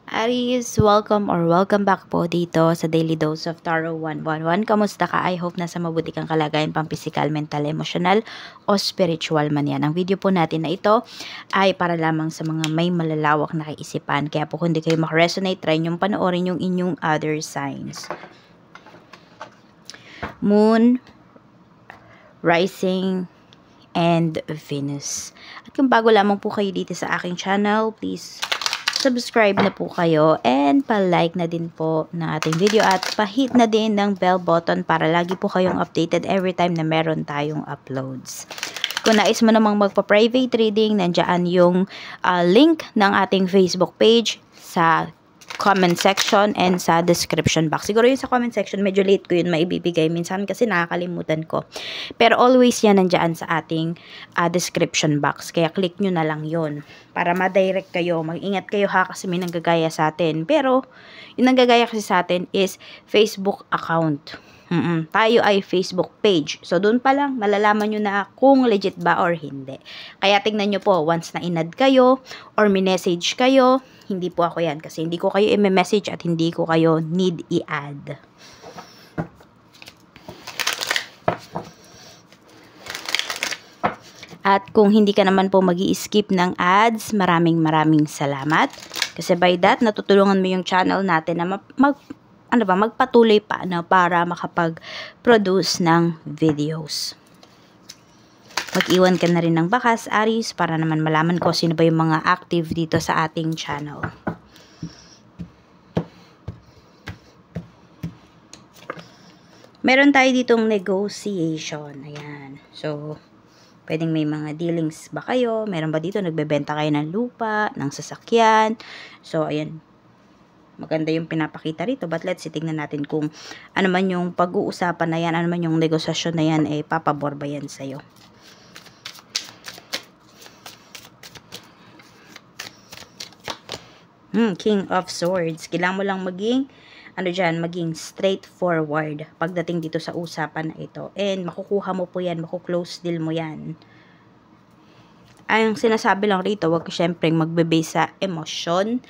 Aries, welcome back po dito sa Daily Dose of Tarot 111. Kamusta ka? I hope nasa mabuti kang kalagayan pang physical, mental, emotional o spiritual man yan. Ang video po natin na ito ay para lamang sa mga may malalawak na kaisipan. Kaya po kung hindi kayo makaresonate, try niyong panoorin yung inyong other signs. Moon, Rising, and Venus. At kung bago lamang po kayo dito sa aking channel, please subscribe na po kayo and pa-like na din po na ating video at pa-hit na din ng bell button para lagi po kayong updated every time na meron tayong uploads. Kung nais mo namang magpa-private reading, nandiyan yung link ng ating Facebook page sa comment section and sa description box. Siguro yung sa comment section, medyo late ko yun maibibigay minsan kasi nakakalimutan ko. Pero always yan nandiyan sa ating description box. Kaya click nyo na lang yun para ma-direct kayo. Mag-ingat kayo ha kasi may nanggagaya sa atin. Pero yung nanggagaya kasi sa atin is Facebook account. Tayo ay Facebook page. So, doon pa lang, malalaman nyo na kung legit ba or hindi. Kaya tingnan nyo po, once na inad kayo or minessage kayo, hindi po ako yan. Kasi hindi ko kayo i-message at hindi ko kayo need i-add. At kung hindi ka naman po magi-skip ng ads, maraming salamat. Kasi by that, natutulungan mo yung channel natin na magpatuloy pa para makapag-produce ng videos. Mag-iwan ka na rin ng bakas, Aries, para naman malaman ko sino ba yung mga active dito sa ating channel. Meron tayo ditong negotiation. Ayan. So, pwedeng may mga dealings ba kayo? Meron ba dito nagbebenta kayo ng lupa, ng sasakyan? So, ayan. Maganda yung pinapakita rito. But let's see, tingnan natin kung ano man yung pag-uusapan na yan, ano man yung negosasyon na yan, papabor ba yan sa'yo. King of Swords. Kailangan mo lang maging straightforward pagdating dito sa usapan na ito. And makukuha mo po yan, makuklose deal mo yan. Ang sinasabi lang rito, wag syempre magbe-base sa emosyon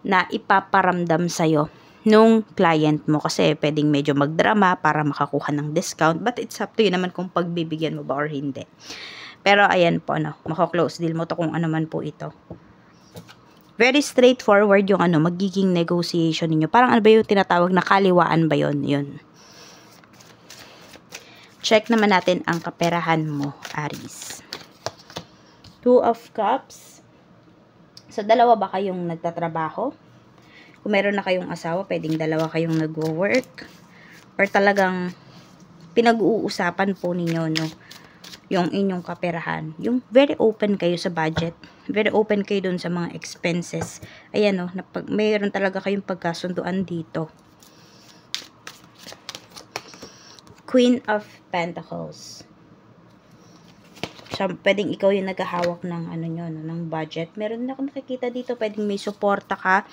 na ipaparamdam sa'yo nung client mo. Kasi pwedeng medyo magdrama para makakuha ng discount. But it's up to you naman kung pagbibigyan mo ba or hindi. Pero ayan po, makaklose deal mo to kung ano man po ito. Very straightforward yung magiging negotiation ninyo. Parang ano ba yung tinatawag na kaliwaan ba yun? Yun. Check naman natin ang kaperahan mo, Aries. Two of Cups. So, dalawa ba kayong nagtatrabaho? Kung meron na kayong asawa, pwedeng dalawa kayong nagwo-work. Or talagang pinag-uusapan po ninyo, yung inyong kaperahan. Yung very open kayo sa budget. Very open kayo dun sa mga expenses. Ayan, mayroon talaga kayong pagkasunduan dito. Queen of Pentacles. So, pwedeng ikaw yung naghahawak ng ng budget. Meron na akong nakikita dito, pwedeng may suporta ka,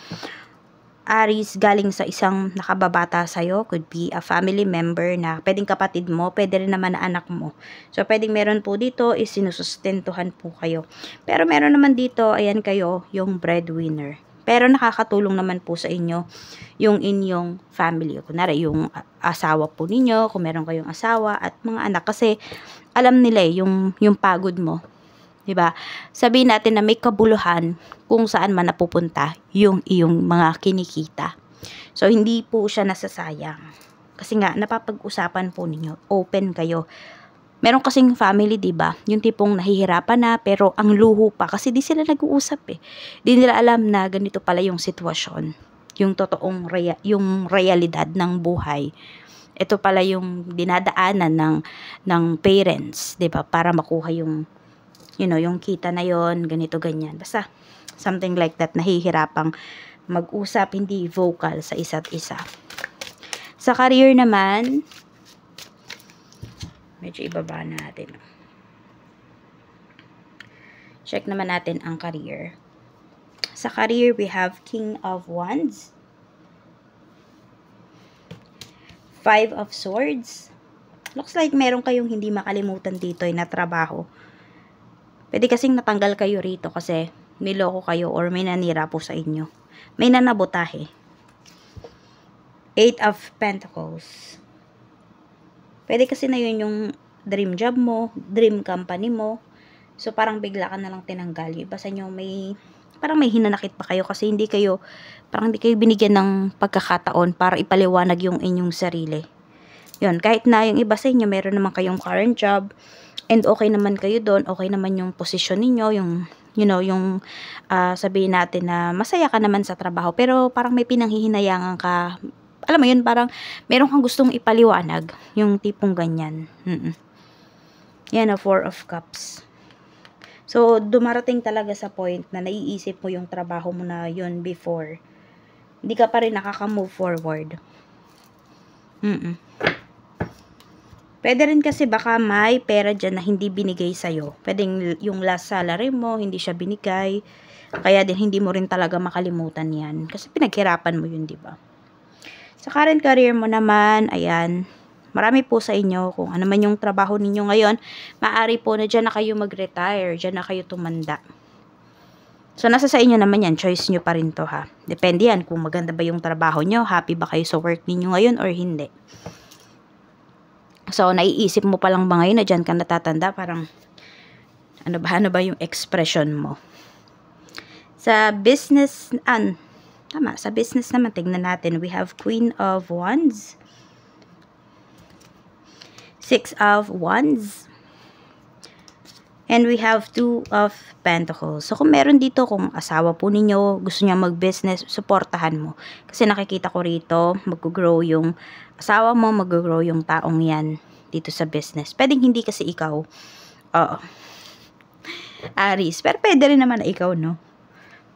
Aries, galing sa isang nakababata sa'yo. Could be a family member na pwedeng kapatid mo, pwede rin naman na anak mo. So, pwedeng meron po dito is sinusustentuhan po kayo. Pero meron naman dito, ayan kayo, yung breadwinner. Pero nakakatulong naman po sa inyo yung inyong family. Kunwari, yung asawa po ninyo, kung meron kayong asawa at mga anak. Kasi alam nila yung pagod mo. Diba? Sabihin natin na may kabuluhan kung saan man napupunta yung iyong mga kinikita. So, hindi po siya nasasayang. Kasi nga, napapag-usapan po ninyo. Open kayo. Meron kasing family, diba? Yung tipong nahihirapan na, pero ang luho pa. Kasi di sila nag-uusap Di nila alam na ganito pala yung sitwasyon. Yung totoong yung realidad ng buhay. Ito pala yung dinadaanan ng parents, diba? Para makuha yung, yung kita na yon, ganito, ganyan. Basta, something like that, nahihirapang mag-usap, hindi vocal sa isa't isa. Sa career naman, medyo ibaba natin. Check naman natin ang career. Sa career, we have King of Wands. Five of Swords. Looks like meron kayong hindi makalimutan dito na trabaho. Pwede kasing natanggal kayo rito kasi niloko kayo or may nanira po sa inyo. May nanabotahe. 8 of Pentacles. Pwede kasi na yun yung dream job mo, dream company mo. So, parang bigla ka na lang tinanggal. Yung iba sa inyo parang may hinanakit pa kayo kasi parang hindi kayo binigyan ng pagkakataon para ipaliwanag yung inyong sarili. Yun, kahit na yung iba sa inyo, meron naman kayong current job, and okay naman kayo doon, okay naman yung posisyon ninyo, sabihin natin na masaya ka naman sa trabaho, pero parang may pinanghihinayangan ka. Alam mo yun, parang meron kang gustong ipaliwanag, yung tipong ganyan. Yan, 4 of Cups. So, dumarating talaga sa point na naiisip mo yung trabaho mo na yun before. Hindi ka pa rin nakaka-move forward. Pwede rin kasi baka may pera dyan na hindi binigay sa'yo. Pwedeng yung last salary mo, hindi siya binigay. Kaya din hindi mo rin talaga makalimutan yan. Kasi pinaghirapan mo yun, di ba? Sa current career mo naman, ayan, marami po sa inyo, kung ano man yung trabaho ninyo ngayon, maaari po na dyan na kayo mag-retire, dyan na kayo tumanda. So, nasa sa inyo naman yan, choice nyo pa rin to ha. Depende yan kung maganda ba yung trabaho nyo, happy ba kayo sa work ninyo ngayon or hindi. So, naiisip mo palang ba ngayon na dyan ka natatanda, parang, ano ba yung expression mo? Sa business, sa business naman, tignan natin, we have Queen of Wands, 6 of Wands, and we have 2 of Pentacles. So, kung meron dito, kung asawa po ninyo, gusto niya mag-business, supportahan mo. Kasi nakikita ko rito, mag-grow yung asawa mo, mag-grow yung taong yan dito sa business. Pwedeng hindi kasi ikaw, Aries, pero pwede rin naman na ikaw, no?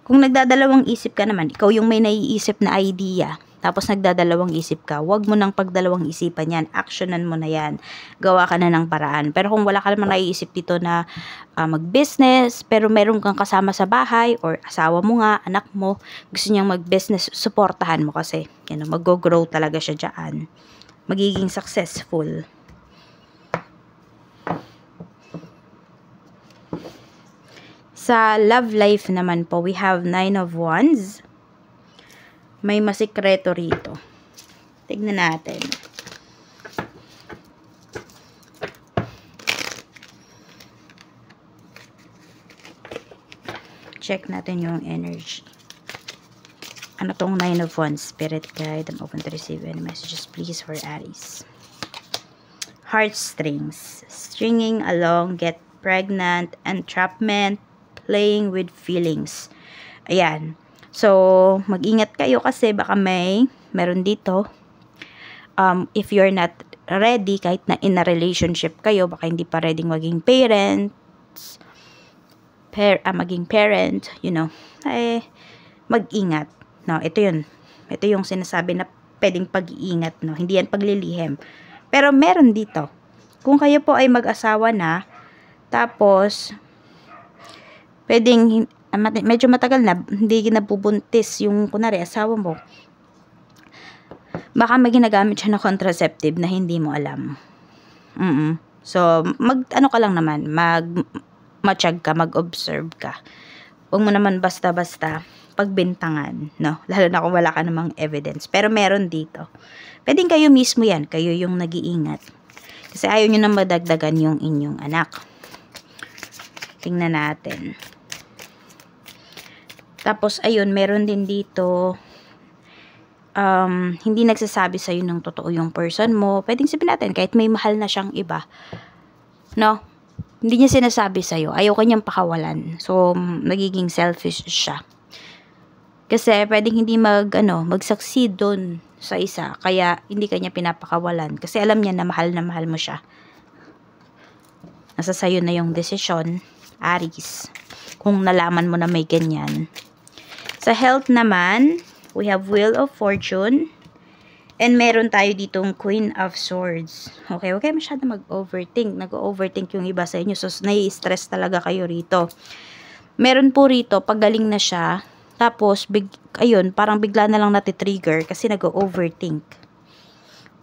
Kung nagdadalawang isip ka naman, ikaw yung may naiisip na idea, tapos nagdadalawang isip ka, wag mo nang pagdalawang isipan yan, actionan mo na yan, gawa ka na ng paraan. Pero kung wala ka naman naiisip dito na mag-business, pero meron kang kasama sa bahay, or asawa mo nga, anak mo, gusto niyang mag-business, supportahan mo kasi, mag-grow talaga siya dyan. Magiging successful. Sa love life naman po, we have 9 of Wands. May masikreto rito. Tignan natin. Check natin yung energy. Ano tong 9 of Wands? Spirit guide, I'm open to receive any messages please for Aries. Heartstrings. Stringing along, get pregnant, entrapment, playing with feelings. Ayan. So, mag-ingat kayo kasi baka meron dito. If you're not ready, kahit na in a relationship kayo, baka hindi pa ready maging parents, maging parent, mag-ingat. No, ito yun. Ito yung sinasabi na pwedeng pag-iingat, no? Hindi yan paglilihim. Pero meron dito. Kung kayo po ay mag-asawa na, tapos, pwedeng, medyo matagal na, hindi nabubuntis yung, kunwari, asawa mo. Baka may ginagamit siya na contraceptive na hindi mo alam. So, ano ka lang naman, matiyag ka, mag-observe ka. Huwag mo naman basta-basta pagbintangan, no? Lalo na kung wala ka namang evidence. Pero meron dito. Pwedeng kayo mismo yan, kayo yung nag-iingat. Kasi ayaw nyo na madagdagan yung inyong anak. Tingnan natin. Tapos, ayun, meron din dito, hindi nagsasabi sa'yo ng totoo yung person mo. Pwedeng sabihin natin, kahit may mahal na siyang iba, no? Hindi niya sinasabi sa'yo. Ayaw kanyang pakawalan. So, nagiging selfish siya. Kasi, pwedeng hindi mag-succeed doon sa isa. Kaya, hindi kanya pinapakawalan. Kasi, alam niya na mahal mo siya. Nasa sa'yo na yung desisyon, Aries. Kung nalaman mo na may ganyan. Sa health naman, we have Wheel of Fortune. And meron tayo ditong Queen of Swords. Okay, okay masyado mag-overthink. Nag-overthink yung iba sa inyo. So, nai-stress talaga kayo rito. Meron po rito, pagaling na siya. Tapos, ayun, parang bigla na lang natitrigger kasi nag-overthink.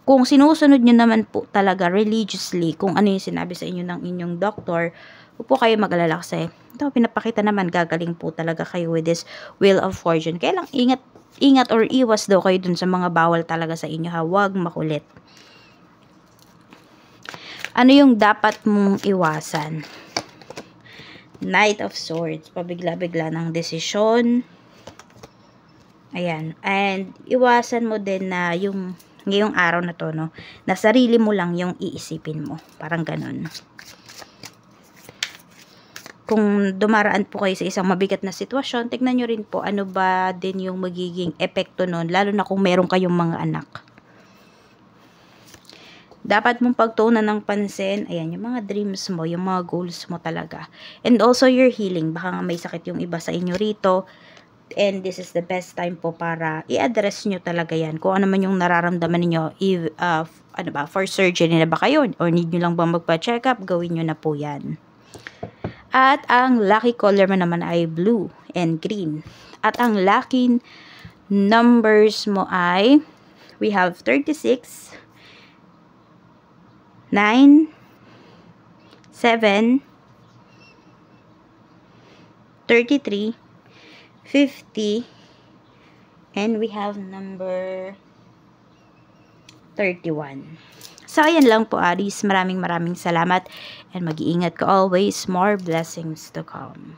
Kung sinusunod nyo naman po talaga religiously, kung ano yung sinabi sa inyo ng inyong doctor, Huwag po kayo mag-alala kasi ito, pinapakita naman gagaling po talaga kayo with this Wheel of Fortune. Kaya lang ingat or iwas daw kayo dun sa mga bawal talaga sa inyo, ha. Huwag makulit. Ano yung dapat mong iwasan? Knight of Swords. Pabigla-bigla ng desisyon. Ayan. And iwasan mo din na yung ngayong araw na to, no, na sarili mo lang yung iisipin mo. Parang ganun. Kung dumaraan po kayo sa isang mabigat na sitwasyon, tignan nyo rin po ano ba din yung magiging epekto nun, lalo na kung meron kayong mga anak. Dapat mong pagtuunan ng pansin, ayan, yung mga dreams mo, yung mga goals mo talaga. And also your healing. Baka nga may sakit yung iba sa inyo rito. And this is the best time po para i-address nyo talaga yan. Kung ano man yung nararamdaman niyo, ano ba, for surgery na ba kayo? Or need nyo lang ba magpa-check up? Gawin nyo na po yan. At ang lucky color mo naman ay blue and green. At ang lucky numbers mo ay, we have 36, 9, 7, 33, 50, and we have number 31. So, ayan lang po, Aries. Maraming salamat and mag-iingat ka always. More blessings to come.